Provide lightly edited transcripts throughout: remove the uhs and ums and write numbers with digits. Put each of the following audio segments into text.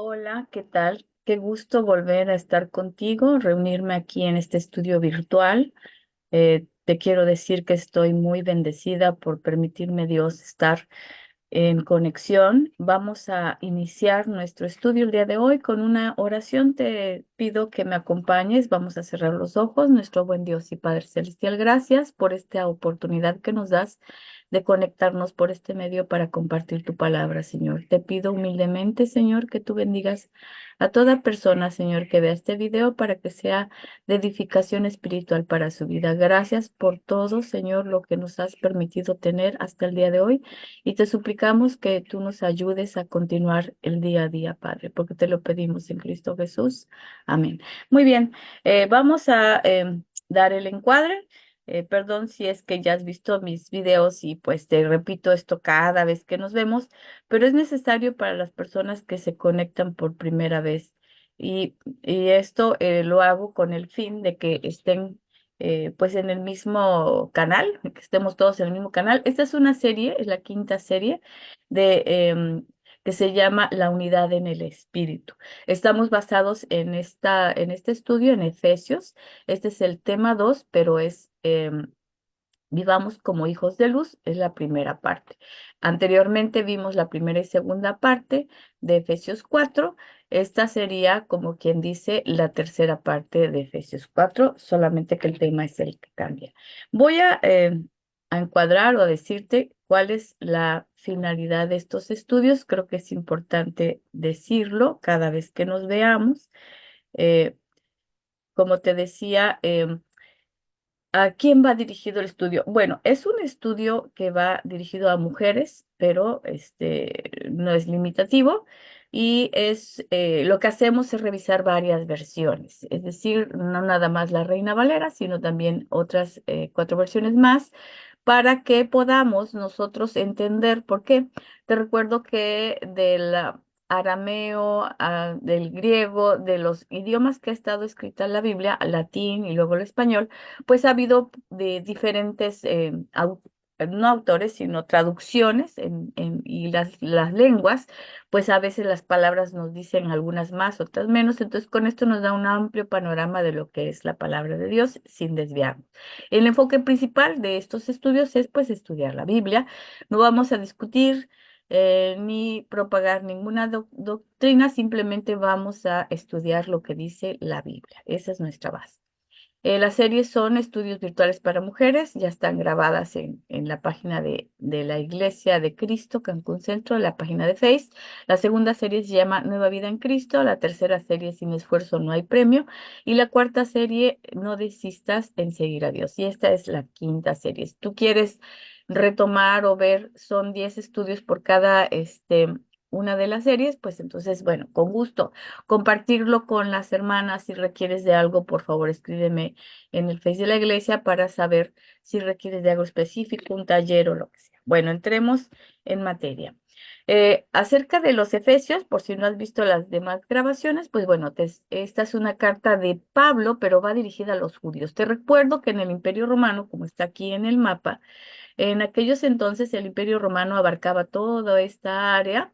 Hola, ¿qué tal? Qué gusto volver a estar contigo, reunirme aquí en este estudio virtual. Te quiero decir que estoy muy bendecida por permitirme Dios estar en conexión. Vamos a iniciar nuestro estudio el día de hoy con una oración. Te pido que me acompañes. Vamos a cerrar los ojos. Nuestro buen Dios y Padre Celestial, gracias por esta oportunidad que nos das de conectarnos por este medio para compartir tu palabra, Señor. Te pido humildemente, Señor, que tú bendigas a toda persona, Señor, que vea este video para que sea de edificación espiritual para su vida. Gracias por todo, Señor, lo que nos has permitido tener hasta el día de hoy. Y te suplicamos que tú nos ayudes a continuar el día a día, Padre, porque te lo pedimos en Cristo Jesús. Amén. Muy bien, vamos a dar el encuadre. Perdón si es que ya has visto mis videos y pues te repito esto cada vez que nos vemos, pero es necesario para las personas que se conectan por primera vez. Y esto lo hago con el fin de que estén pues en el mismo canal, que estemos todos en el mismo canal. Esta es una serie, es la quinta serie de que se llama La unidad en el espíritu. Estamos basados en este estudio en Efesios. Este es el tema 2, pero es Vivamos como hijos de luz, es la primera parte. Anteriormente vimos la primera y segunda parte de Efesios 4. Esta sería, como quien dice, la tercera parte de Efesios 4, solamente que el tema es el que cambia. Voy a encuadrar o a decirte cuál es la finalidad de estos estudios. Creo que es importante decirlo cada vez que nos veamos. Eh, Como te decía, ¿a quién va dirigido el estudio? Bueno, es un estudio que va dirigido a mujeres, pero no es limitativo y lo que hacemos es revisar varias versiones, es decir, no nada más la Reina Valera, sino también otras cuatro versiones más para que podamos nosotros entender por qué. Te recuerdo que del arameo, del griego, de los idiomas que ha estado escrita en la Biblia, al latín y luego el español, pues ha habido de diferentes, no autores, sino traducciones y las lenguas, pues a veces las palabras nos dicen algunas más, otras menos, entonces con esto nos da un amplio panorama de lo que es la palabra de Dios sin desviarnos. El enfoque principal de estos estudios es pues estudiar la Biblia. No vamos a discutir ni propagar ninguna doctrina, simplemente vamos a estudiar lo que dice la Biblia. Esa es nuestra base. Las series son estudios virtuales para mujeres, ya están grabadas en la página de la Iglesia de Cristo, Cancún Centro, la página de Face. La segunda serie se llama Nueva Vida en Cristo, la tercera serie Sin esfuerzo no hay premio y la cuarta serie No desistas en seguir a Dios. Y esta es la quinta serie. Si tú quieres retomar o ver, son 10 estudios por cada una de las series, pues entonces, bueno, con gusto compartirlo con las hermanas. Si requieres de algo, por favor, escríbeme en el Face de la iglesia para saber si requieres de algo específico, un taller o lo que sea. Bueno, entremos en materia. Acerca de los Efesios, por si no has visto las demás grabaciones, pues bueno, esta es una carta de Pablo, pero va dirigida a los judíos. Te recuerdo que en el Imperio Romano, como está aquí en el mapa, en aquellos entonces el Imperio Romano abarcaba toda esta área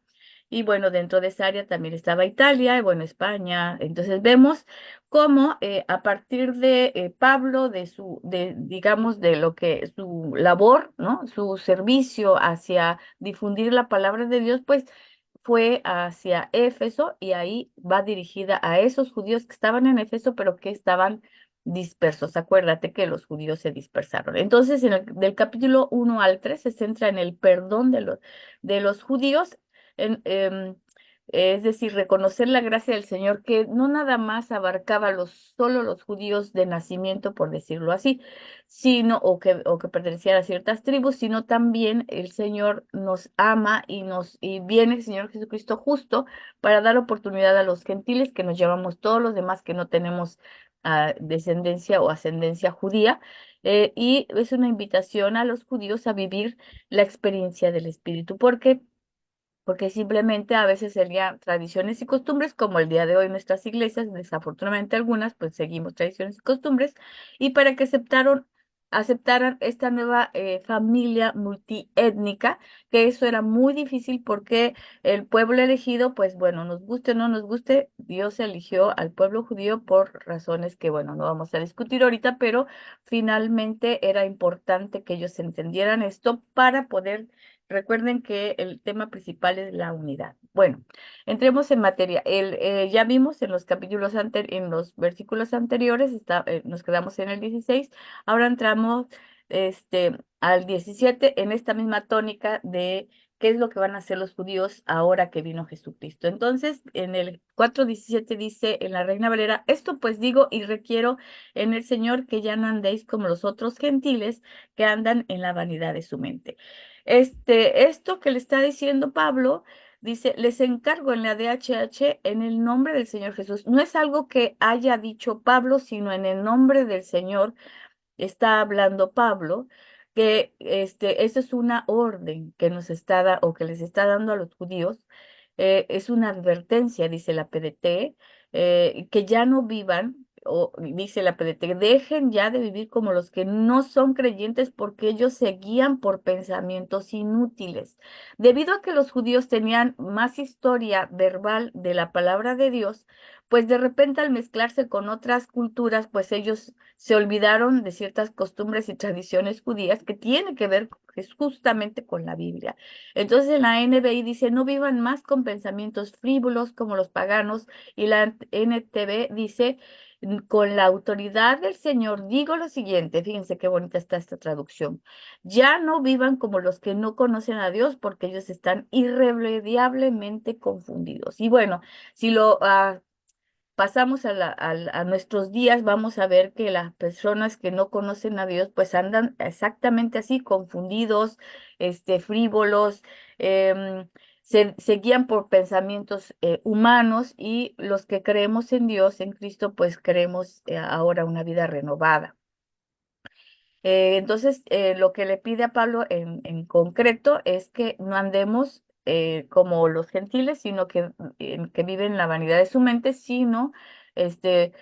y bueno, dentro de esa área también estaba Italia y bueno, España. Entonces vemos cómo a partir de Pablo, digamos, de lo que su labor, ¿no? Su servicio hacia difundir la palabra de Dios, pues fue hacia Éfeso y ahí va dirigida a esos judíos que estaban en Éfeso, pero que estaban dispersos. Acuérdate que los judíos se dispersaron. Entonces, del capítulo 1 al 3 se centra en el perdón de los judíos, en, es decir, reconocer la gracia del Señor que no nada más abarcaba solo los judíos de nacimiento, por decirlo así, sino, o que pertenecían a ciertas tribus, sino también el Señor nos ama y viene el Señor Jesucristo justo para dar oportunidad a los gentiles que nos llamamos todos los demás que no tenemos descendencia o ascendencia judía, y es una invitación a los judíos a vivir la experiencia del Espíritu, porque simplemente a veces serían tradiciones y costumbres, como el día de hoy nuestras iglesias, desafortunadamente algunas, pues seguimos tradiciones y costumbres, y para que aceptaran esta nueva familia multiétnica, que eso era muy difícil porque el pueblo elegido, pues bueno, nos guste o no nos guste, Dios eligió al pueblo judío por razones que, bueno, no vamos a discutir ahorita, pero finalmente era importante que ellos entendieran esto para poder, recuerden que el tema principal es la unidad. Bueno, entremos en materia. Ya vimos en los en los versículos anteriores, nos quedamos en el 16. Ahora entramos al 17 en esta misma tónica de qué es lo que van a hacer los judíos ahora que vino Jesucristo. Entonces, en el 4:17 dice en la Reina Valera, esto pues digo y requiero en el Señor que ya no andéis como los otros gentiles que andan en la vanidad de su mente. Esto que le está diciendo Pablo, dice, les encargo en la DHH en el nombre del Señor Jesús. No es algo que haya dicho Pablo, sino en el nombre del Señor está hablando Pablo, que esa es una orden que nos o que les está dando a los judíos, es una advertencia, dice la PDT, que ya no vivan, o dice la PDT, dejen ya de vivir como los que no son creyentes porque ellos se guían por pensamientos inútiles. Debido a que los judíos tenían más historia verbal de la palabra de Dios, pues de repente al mezclarse con otras culturas, pues ellos se olvidaron de ciertas costumbres y tradiciones judías que tienen que ver es justamente con la Biblia. Entonces en la NBI dice, no vivan más con pensamientos frívolos como los paganos, y la NTV dice, con la autoridad del Señor digo lo siguiente, fíjense qué bonita está esta traducción, ya no vivan como los que no conocen a Dios porque ellos están irremediablemente confundidos. Y bueno, si lo pasamos a nuestros días, vamos a ver que las personas que no conocen a Dios, pues andan exactamente así, confundidos, frívolos, se guían por pensamientos humanos, y los que creemos en Dios, en Cristo, pues creemos ahora una vida renovada. Entonces, lo que le pide a Pablo en concreto es que no andemos como los gentiles, sino que viven la vanidad de su mente, sino este,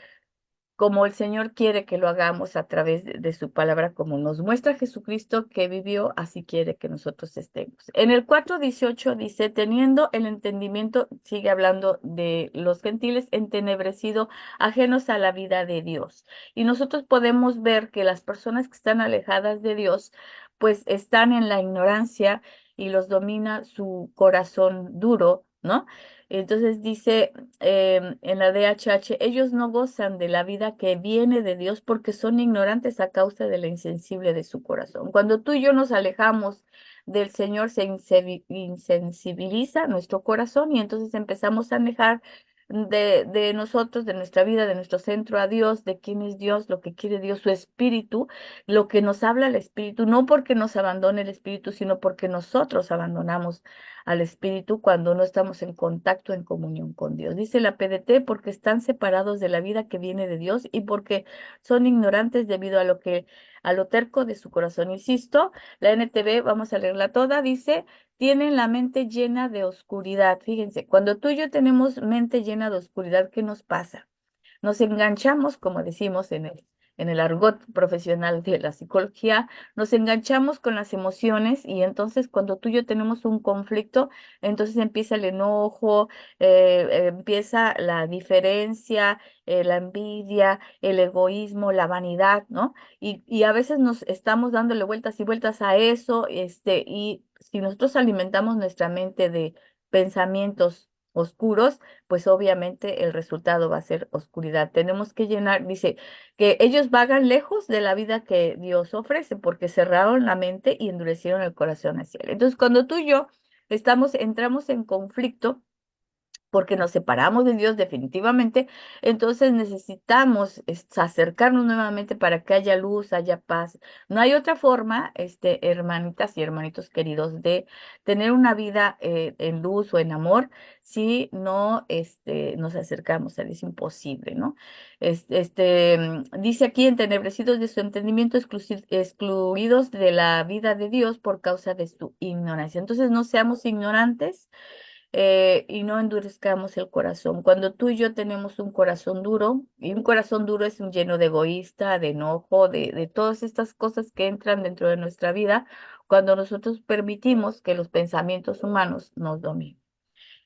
como el Señor quiere que lo hagamos a través de su palabra, como nos muestra Jesucristo que vivió, así quiere que nosotros estemos. En el 4:18 dice, teniendo el entendimiento, sigue hablando de los gentiles, entenebrecido, ajenos a la vida de Dios. Y nosotros podemos ver que las personas que están alejadas de Dios, pues están en la ignorancia y los domina su corazón duro, ¿no? Entonces dice en la DHH, ellos no gozan de la vida que viene de Dios porque son ignorantes a causa de la insensible de su corazón. Cuando tú y yo nos alejamos del Señor, se insensibiliza nuestro corazón, y entonces empezamos a alejar de nosotros, de nuestra vida, de nuestro centro a Dios, de quién es Dios, lo que quiere Dios, su espíritu, lo que nos habla el espíritu, no porque nos abandone el espíritu, sino porque nosotros abandonamos al espíritu cuando no estamos en contacto, en comunión con Dios. Dice la PDT, porque están separados de la vida que viene de Dios y porque son ignorantes debido a lo terco de su corazón. Insisto, la NTV, vamos a leerla toda, dice, tienen la mente llena de oscuridad. Fíjense, cuando tú y yo tenemos mente llena de oscuridad, ¿qué nos pasa? Nos enganchamos, como decimos en el argot profesional de la psicología, nos enganchamos con las emociones, y entonces cuando tú y yo tenemos un conflicto, entonces empieza el enojo, empieza la diferencia, la envidia, el egoísmo, la vanidad, ¿no? Y a veces nos estamos dándole vueltas y vueltas a eso, y si nosotros alimentamos nuestra mente de pensamientos oscuros, pues obviamente el resultado va a ser oscuridad. Tenemos que llenar, dice, que ellos vagan lejos de la vida que Dios ofrece porque cerraron la mente y endurecieron el corazón hacia él. Entonces, cuando tú y yo entramos en conflicto, porque nos separamos de Dios definitivamente, entonces necesitamos acercarnos nuevamente para que haya luz, haya paz. No hay otra forma, hermanitas y hermanitos queridos, de tener una vida en luz o en amor si no nos acercamos a Él. Es imposible, ¿no? Dice aquí, entenebrecidos de su entendimiento, excluidos de la vida de Dios por causa de su ignorancia. Entonces, no seamos ignorantes, y no endurezcamos el corazón. Cuando tú y yo tenemos un corazón duro, y un corazón duro es un lleno de egoísta, de enojo, de todas estas cosas que entran dentro de nuestra vida, cuando nosotros permitimos que los pensamientos humanos nos dominen.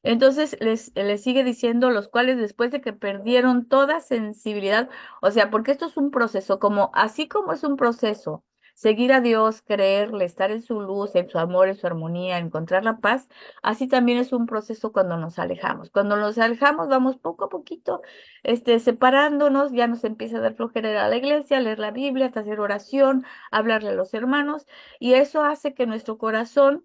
Entonces les sigue diciendo, los cuales después de que perdieron toda sensibilidad, o sea, porque esto es un proceso, como así como es un proceso, seguir a Dios, creerle, estar en su luz, en su amor, en su armonía, encontrar la paz, así también es un proceso cuando nos alejamos. Cuando nos alejamos, vamos poco a poquito, separándonos, ya nos empieza a dar flojera ir a la iglesia, leer la Biblia, hacer oración, hablarle a los hermanos, y eso hace que nuestro corazón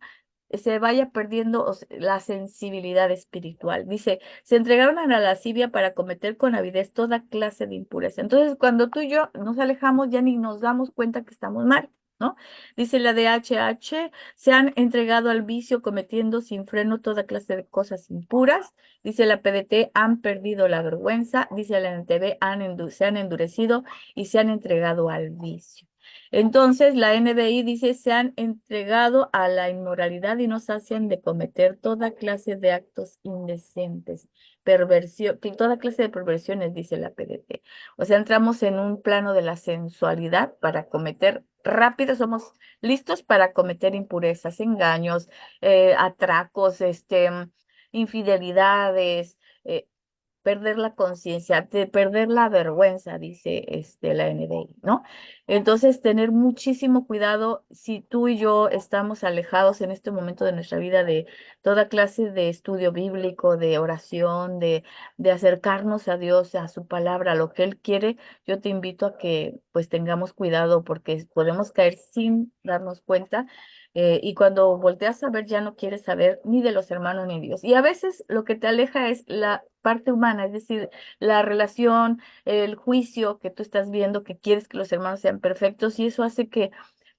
se vaya perdiendo la sensibilidad espiritual. Dice, se entregaron a la lascivia para cometer con avidez toda clase de impureza. Entonces, cuando tú y yo nos alejamos, ya ni nos damos cuenta que estamos mal, ¿no? Dice la DHH, se han entregado al vicio cometiendo sin freno toda clase de cosas impuras. Dice la PDT, han perdido la vergüenza. Dice la NTV, se han endurecido y se han entregado al vicio. Entonces, la NBI dice, se han entregado a la inmoralidad y nos hacen de cometer toda clase de actos indecentes, perversión, toda clase de perversiones, dice la PDT. O sea, entramos en un plano de la sensualidad para cometer rápido, somos listos para cometer impurezas, engaños, atracos, infidelidades, perder la conciencia, de perder la vergüenza, dice la NBI, ¿no? Entonces, tener muchísimo cuidado si tú y yo estamos alejados en este momento de nuestra vida de toda clase de estudio bíblico, de oración, de acercarnos a Dios, a su palabra, a lo que Él quiere. Yo te invito a que pues tengamos cuidado porque podemos caer sin darnos cuenta. Y cuando volteas a ver, ya no quieres saber ni de los hermanos ni de Dios. Y a veces lo que te aleja es la parte humana, es decir, la relación, el juicio que tú estás viendo, que quieres que los hermanos sean perfectos, y eso hace que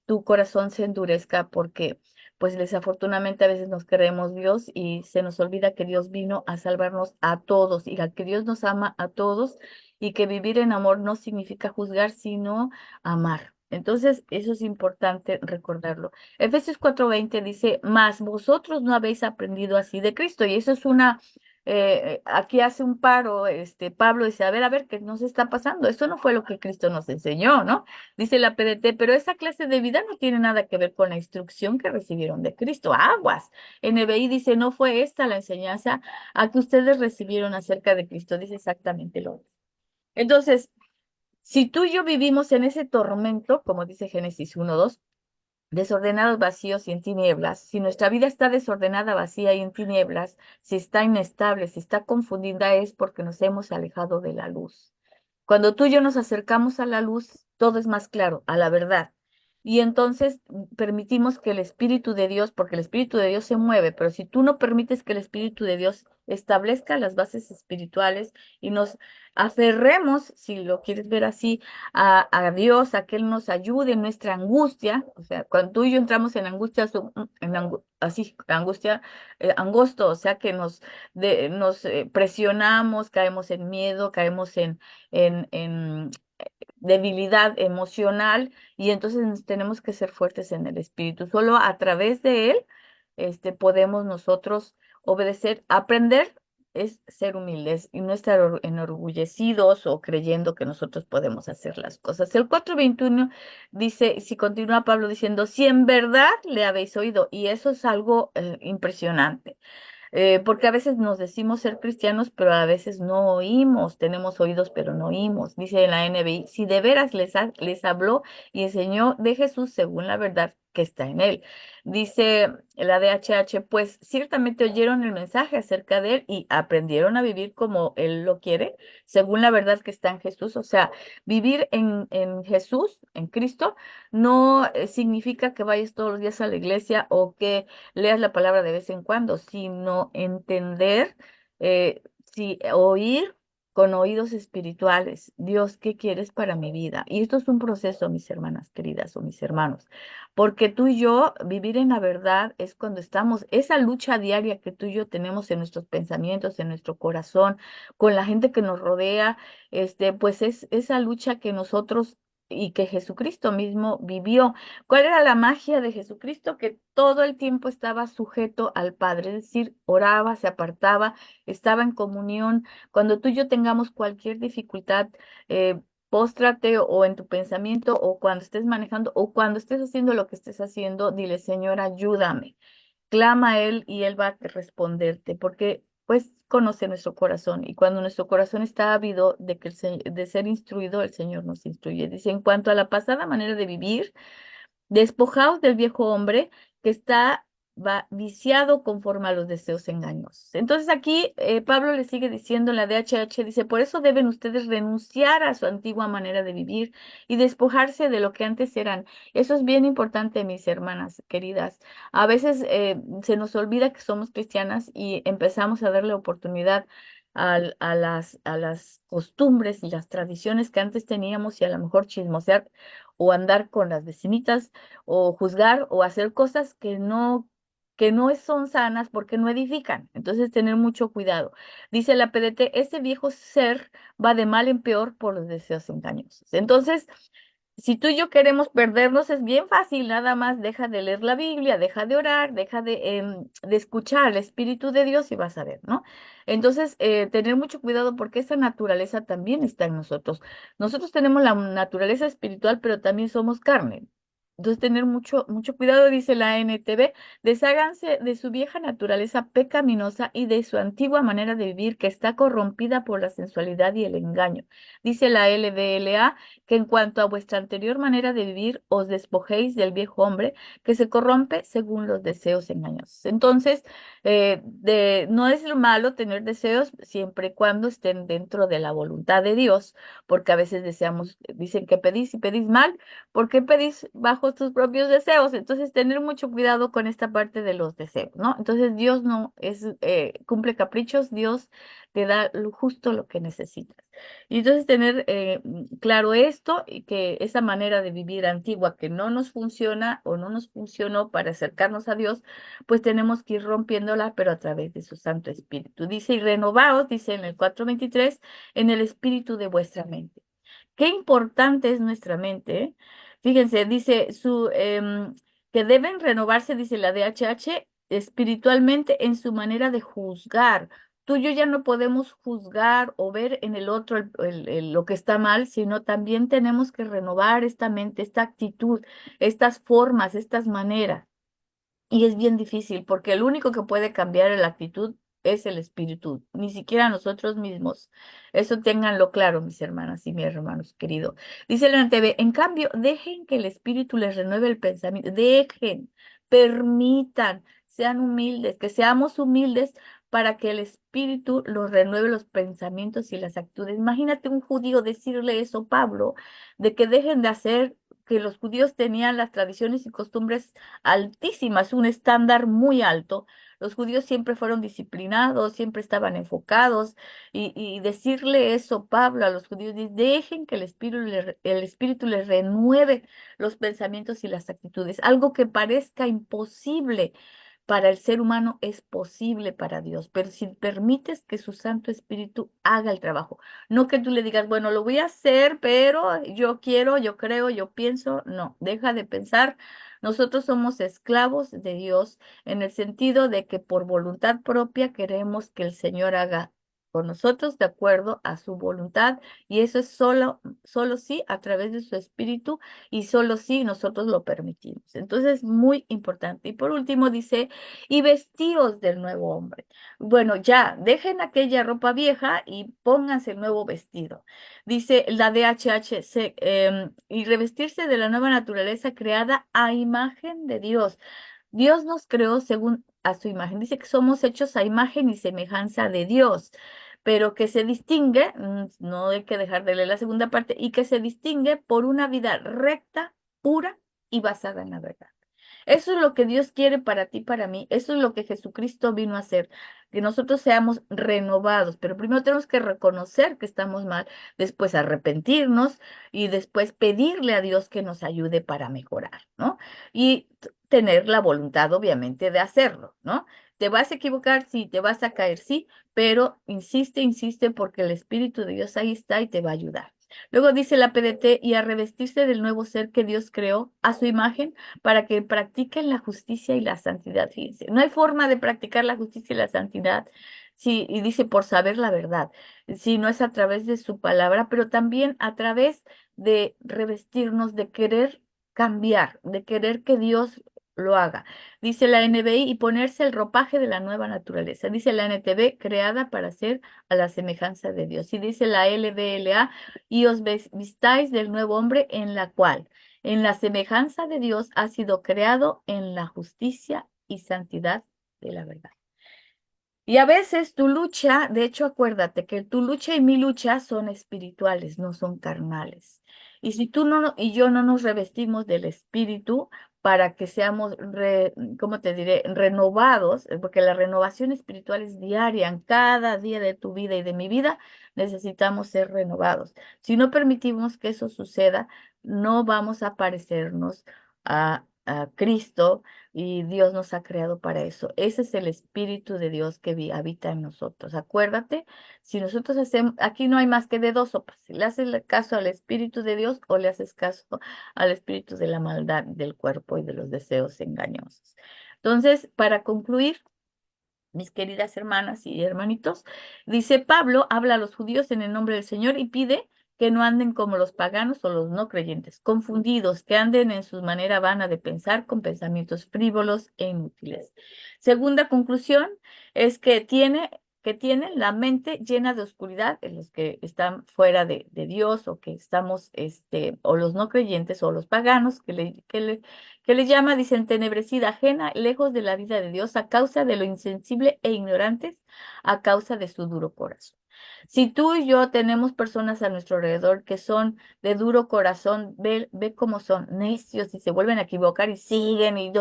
tu corazón se endurezca porque, pues desafortunadamente a veces nos creemos Dios y se nos olvida que Dios vino a salvarnos a todos y a que Dios nos ama a todos y que vivir en amor no significa juzgar, sino amar. Entonces, eso es importante recordarlo. Efesios 4:20 dice, mas vosotros no habéis aprendido así de Cristo. Y eso es aquí hace un paro, Pablo dice, a ver, ¿qué nos está pasando? Eso no fue lo que Cristo nos enseñó, ¿no? Dice la PDT, pero esa clase de vida no tiene nada que ver con la instrucción que recibieron de Cristo. Aguas. NBI dice, no fue esta la enseñanza a que ustedes recibieron acerca de Cristo. Dice exactamente lo mismo. Entonces, si tú y yo vivimos en ese tormento, como dice Génesis 1:2, desordenados, vacíos y en tinieblas, si nuestra vida está desordenada, vacía y en tinieblas, si está inestable, si está confundida, es porque nos hemos alejado de la luz. Cuando tú y yo nos acercamos a la luz, todo es más claro, a la verdad. Y entonces permitimos que el Espíritu de Dios, porque el Espíritu de Dios se mueve, pero si tú no permites que el Espíritu de Dios establezca las bases espirituales y nos aferremos, si lo quieres ver así, a Dios, a que Él nos ayude en nuestra angustia, o sea, cuando tú y yo entramos en angustia, así, angustia, angosto, o sea, que nos presionamos, caemos en miedo, caemos en debilidad emocional y entonces tenemos que ser fuertes en el espíritu. Solo a través de él, podemos nosotros obedecer, aprender es ser humildes y no estar enorgullecidos o creyendo que nosotros podemos hacer las cosas. El 4:21 dice, si continúa Pablo diciendo, si en verdad le habéis oído, y eso es algo impresionante. Porque a veces nos decimos ser cristianos, pero a veces no oímos, tenemos oídos, pero no oímos. Dice en la NBI, si de veras les habló y enseñó de Jesús según la verdad que está en él. Dice la DHH, pues ciertamente oyeron el mensaje acerca de él y aprendieron a vivir como él lo quiere, según la verdad que está en Jesús. O sea, vivir en Jesús, en Cristo, no significa que vayas todos los días a la iglesia o que leas la palabra de vez en cuando, sino entender, oír con oídos espirituales. Dios, ¿qué quieres para mi vida? Y esto es un proceso, mis hermanas queridas o mis hermanos, porque tú y yo, vivir en la verdad es cuando estamos, esa lucha diaria que tú y yo tenemos en nuestros pensamientos, en nuestro corazón, con la gente que nos rodea, pues es esa lucha que nosotros y que Jesucristo mismo vivió. ¿Cuál era la magia de Jesucristo? Que todo el tiempo estaba sujeto al Padre, es decir, oraba, se apartaba, estaba en comunión. Cuando tú y yo tengamos cualquier dificultad, póstrate o en tu pensamiento o cuando estés manejando o cuando estés haciendo lo que estés haciendo, dile, Señor, ayúdame. Clama a Él y Él va a responderte, porque pues conoce nuestro corazón y cuando nuestro corazón está ávido de que de ser instruido, el Señor nos instruye. Dice, en cuanto a la pasada manera de vivir, despojaos del viejo hombre que está viciado conforme a los deseos engañosos. Entonces aquí Pablo le sigue diciendo en la DHH, dice, por eso deben ustedes renunciar a su antigua manera de vivir y despojarse de lo que antes eran. Eso es bien importante, mis hermanas queridas. A veces se nos olvida que somos cristianas y empezamos a darle oportunidad a las costumbres y las tradiciones que antes teníamos y a lo mejor chismosear o andar con las vecinitas o juzgar o hacer cosas que no son sanas porque no edifican. Entonces, tener mucho cuidado. Dice la PDT, ese viejo ser va de mal en peor por los deseos engañosos. Entonces, si tú y yo queremos perdernos, es bien fácil, nada más deja de leer la Biblia, deja de orar, deja de escuchar al Espíritu de Dios y vas a ver, ¿no? Entonces, tener mucho cuidado porque esa naturaleza también está en nosotros. Nosotros tenemos la naturaleza espiritual, pero también somos carne. Entonces, tener mucho cuidado, dice la NTV, desháganse de su vieja naturaleza pecaminosa y de su antigua manera de vivir que está corrompida por la sensualidad y el engaño. Dice la LDLA que en cuanto a vuestra anterior manera de vivir, os despojéis del viejo hombre que se corrompe según los deseos engañosos. Entonces, no es lo malo tener deseos siempre y cuando estén dentro de la voluntad de Dios, porque a veces deseamos, dicen que pedís y pedís mal, ¿por qué pedís bajo tus propios deseos? Entonces, tener mucho cuidado con esta parte de los deseos, ¿no? Entonces, Dios no es, cumple caprichos, Dios te da justo lo que necesitas. Y entonces tener claro esto y que esa manera de vivir antigua que no nos funciona o no nos funcionó para acercarnos a Dios, pues tenemos que ir rompiéndola, pero a través de su Santo Espíritu. Dice, y renovaos, dice en el 4:23, en el espíritu de vuestra mente. Qué importante es nuestra mente, ¿eh? Fíjense, dice que deben renovarse, dice la DHH, espiritualmente en su manera de juzgar. Tú y yo ya no podemos juzgar o ver en el otro lo que está mal, sino también tenemos que renovar esta mente, esta actitud, estas formas, estas maneras. Y es bien difícil porque el único que puede cambiar la actitud es el espíritu, ni siquiera nosotros mismos. Eso ténganlo claro, mis hermanas y mis hermanos queridos. Dice la TV, en cambio, dejen que el espíritu les renueve el pensamiento, dejen, permitan, sean humildes, que seamos humildes para que el espíritu los renueve los pensamientos y las actitudes. Imagínate un judío decirle eso, Pablo, de que dejen de hacer, que los judíos tenían las tradiciones y costumbres altísimas, un estándar muy alto. Los judíos siempre fueron disciplinados, siempre estaban enfocados y decirle eso, Pablo, a los judíos, dejen que el espíritu les renueve los pensamientos y las actitudes. Algo que parezca imposible para el ser humano es posible para Dios, pero si permites que su Santo Espíritu haga el trabajo, no que tú le digas, bueno, lo voy a hacer, pero yo quiero, yo creo, yo pienso, no, deja de pensar. Nosotros somos esclavos de Dios en el sentido de que por voluntad propia queremos que el Señor haga con nosotros de acuerdo a su voluntad y eso es solo sí a través de su Espíritu y solo si nosotros lo permitimos. Entonces, muy importante. Y por último dice, y vestíos del nuevo hombre. Bueno, ya, dejen aquella ropa vieja y pónganse el nuevo vestido. Dice la DHH, y revestirse de la nueva naturaleza creada a imagen de Dios. Dios nos creó según a su imagen. Dice que somos hechos a imagen y semejanza de Dios, pero que se distingue, no hay que dejar de leer la segunda parte, y que se distingue por una vida recta, pura y basada en la verdad. Eso es lo que Dios quiere para ti, para mí. Eso es lo que Jesucristo vino a hacer, que nosotros seamos renovados. Pero primero tenemos que reconocer que estamos mal, después arrepentirnos y después pedirle a Dios que nos ayude para mejorar, ¿no? Y tener la voluntad, obviamente, de hacerlo, ¿no? Te vas a equivocar, sí, te vas a caer, sí, pero insiste, insiste, porque el Espíritu de Dios ahí está y te va a ayudar. Luego dice la PDT, y a revestirse del nuevo ser que Dios creó a su imagen para que practiquen la justicia y la santidad. Fíjense, no hay forma de practicar la justicia y la santidad, sí, y dice por saber la verdad, si no es a través de su palabra, pero también a través de revestirnos, de querer cambiar, de querer que Dios lo haga. Dice la NBI, y ponerse el ropaje de la nueva naturaleza. Dice la NTV, creada para ser a la semejanza de Dios. Y dice la LDLA, y os vistáis del nuevo hombre en la cual, en la semejanza de Dios, ha sido creado en la justicia y santidad de la verdad. Y a veces tu lucha, de hecho, acuérdate que tu lucha y mi lucha son espirituales, no son carnales. Y si tú y yo no nos revestimos del espíritu para que seamos, ¿cómo te diré?, renovados, porque la renovación espiritual es diaria, en cada día de tu vida y de mi vida necesitamos ser renovados. Si no permitimos que eso suceda, no vamos a parecernos a Cristo, y Dios nos ha creado para eso. Ese es el Espíritu de Dios que habita en nosotros. Acuérdate, si nosotros hacemos, aquí no hay más que de dos sopas. Si le haces caso al Espíritu de Dios o le haces caso al Espíritu de la maldad del cuerpo y de los deseos engañosos. Entonces, para concluir, mis queridas hermanas y hermanitos, dice Pablo, habla a los judíos en el nombre del Señor y pide que no anden como los paganos o los no creyentes, confundidos, que anden en su manera vana de pensar con pensamientos frívolos e inútiles. Segunda conclusión es que tienen la mente llena de oscuridad, en los que están fuera de Dios, o que estamos, o los no creyentes o los paganos, que le llama, dice, entenebrecida, ajena, lejos de la vida de Dios, a causa de lo insensible e ignorantes, a causa de su duro corazón. Si tú y yo tenemos personas a nuestro alrededor que son de duro corazón, ve cómo son necios y se vuelven a equivocar y siguen, y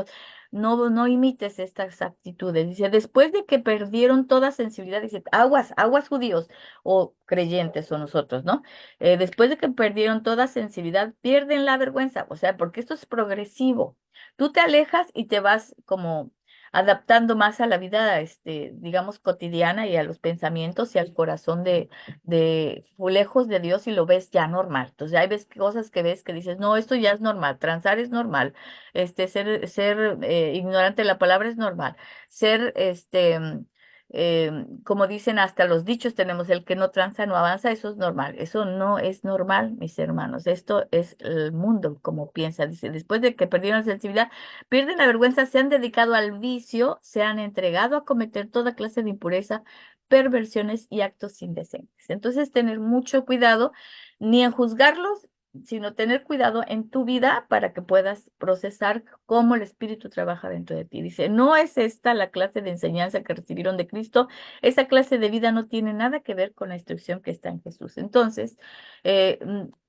no imites estas actitudes. Dice, después de que perdieron toda sensibilidad, dice, aguas, aguas judíos o creyentes o nosotros, ¿no? Después de que perdieron toda sensibilidad, pierden la vergüenza, o sea, porque esto es progresivo. Tú te alejas y te vas como adaptando más a la vida, digamos, cotidiana, y a los pensamientos y al corazón lejos de Dios, y lo ves ya normal. Entonces, hay cosas que ves que dices, no, esto ya es normal, transar es normal, ser ignorante de la palabra es normal, ser, como dicen hasta los dichos, tenemos el que no tranza no avanza, eso es normal. Eso no es normal, mis hermanos. Esto es el mundo como piensa. Dice, después de que perdieron la sensibilidad, pierden la vergüenza, se han dedicado al vicio, se han entregado a cometer toda clase de impureza, perversiones y actos indecentes. Entonces, tener mucho cuidado, ni en juzgarlos, sino tener cuidado en tu vida para que puedas procesar cómo el Espíritu trabaja dentro de ti. Dice, no es esta la clase de enseñanza que recibieron de Cristo, esa clase de vida no tiene nada que ver con la instrucción que está en Jesús. Entonces,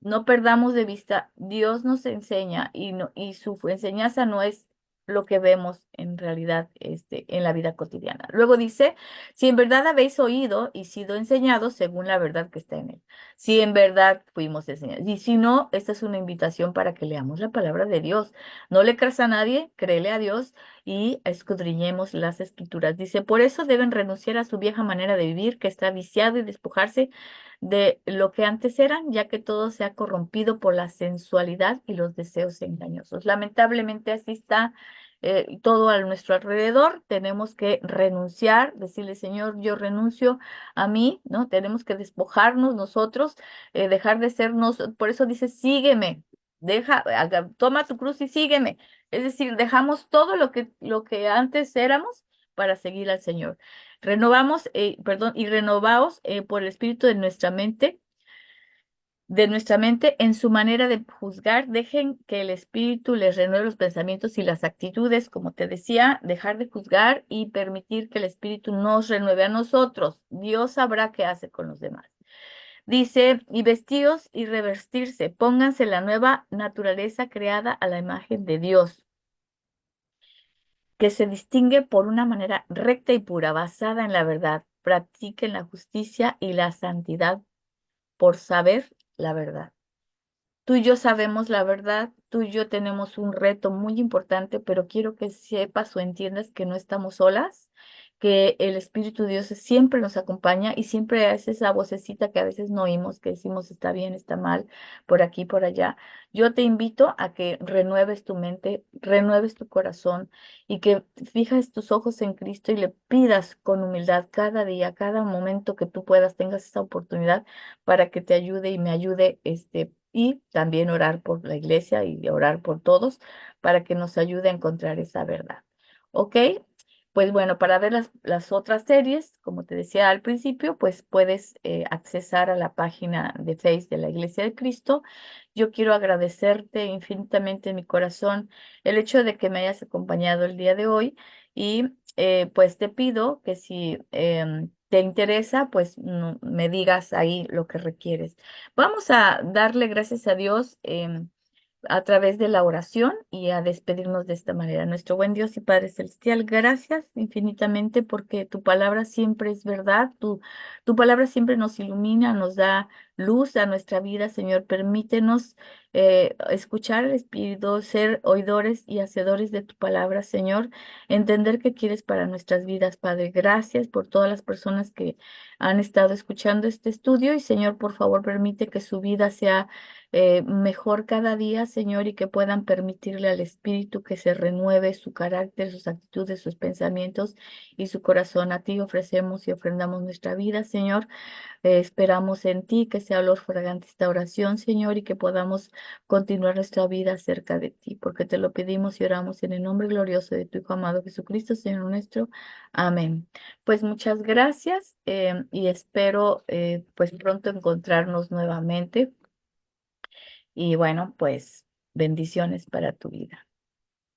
no perdamos de vista, Dios nos enseña, y su enseñanza no es lo que vemos en realidad, en la vida cotidiana. Luego dice, si en verdad habéis oído y sido enseñados según la verdad que está en él, si en verdad fuimos enseñados. Y si no, esta es una invitación para que leamos la palabra de Dios. No le creas a nadie, créele a Dios y escudriñemos las escrituras. Dice, por eso deben renunciar a su vieja manera de vivir, que está viciado, y despojarse de lo que antes eran, ya que todo se ha corrompido por la sensualidad y los deseos engañosos. Lamentablemente así está todo a nuestro alrededor. Tenemos que renunciar, decirle, Señor, yo renuncio a mí, ¿no? Tenemos que despojarnos nosotros, dejar de sernos, por eso dice, sígueme, toma tu cruz y sígueme. Es decir, dejamos todo lo que antes éramos para seguir al Señor. Y renovaos por el espíritu de nuestra mente en su manera de juzgar. Dejen que el espíritu les renueve los pensamientos y las actitudes, como te decía, dejar de juzgar y permitir que el espíritu nos renueve a nosotros. Dios sabrá qué hace con los demás. Dice, y vestíos y revestirse, pónganse la nueva naturaleza creada a la imagen de Dios, que se distingue por una manera recta y pura, basada en la verdad. Practiquen la justicia y la santidad por saber la verdad. Tú y yo sabemos la verdad, tú y yo tenemos un reto muy importante, pero quiero que sepas o entiendas que no estamos solas, que el Espíritu de Dios siempre nos acompaña y siempre es esa vocecita que a veces no oímos, que decimos está bien, está mal, por aquí, por allá. Yo te invito a que renueves tu mente, renueves tu corazón y que fijas tus ojos en Cristo y le pidas con humildad cada día, cada momento que tú puedas, tengas esa oportunidad para que te ayude y me ayude, y también orar por la iglesia y orar por todos para que nos ayude a encontrar esa verdad. ¿Ok? Pues bueno, para ver las otras series, como te decía al principio, pues puedes accesar a la página de Facebook de la Iglesia de Cristo. Yo quiero agradecerte infinitamente en mi corazón el hecho de que me hayas acompañado el día de hoy y pues te pido que si te interesa, pues me digas ahí lo que requieres. Vamos a darle gracias a Dios. A través de la oración y a despedirnos de esta manera. Nuestro buen Dios y Padre Celestial, gracias infinitamente porque tu palabra siempre es verdad, tu palabra siempre nos ilumina, nos da luz a nuestra vida, Señor. Permítenos escuchar el Espíritu, ser oidores y hacedores de tu palabra, Señor. Entender qué quieres para nuestras vidas, Padre. Gracias por todas las personas que han estado escuchando este estudio y, Señor, por favor, permite que su vida sea mejor cada día, Señor, y que puedan permitirle al Espíritu que se renueve su carácter, sus actitudes, sus pensamientos y su corazón. A ti ofrecemos y ofrendamos nuestra vida, Señor. Esperamos en ti que sea olor fragante esta oración, Señor, y que podamos continuar nuestra vida cerca de ti, porque te lo pedimos y oramos en el nombre glorioso de tu Hijo amado Jesucristo, Señor nuestro. Amén. Pues muchas gracias y espero pues pronto encontrarnos nuevamente. Y bueno, pues bendiciones para tu vida.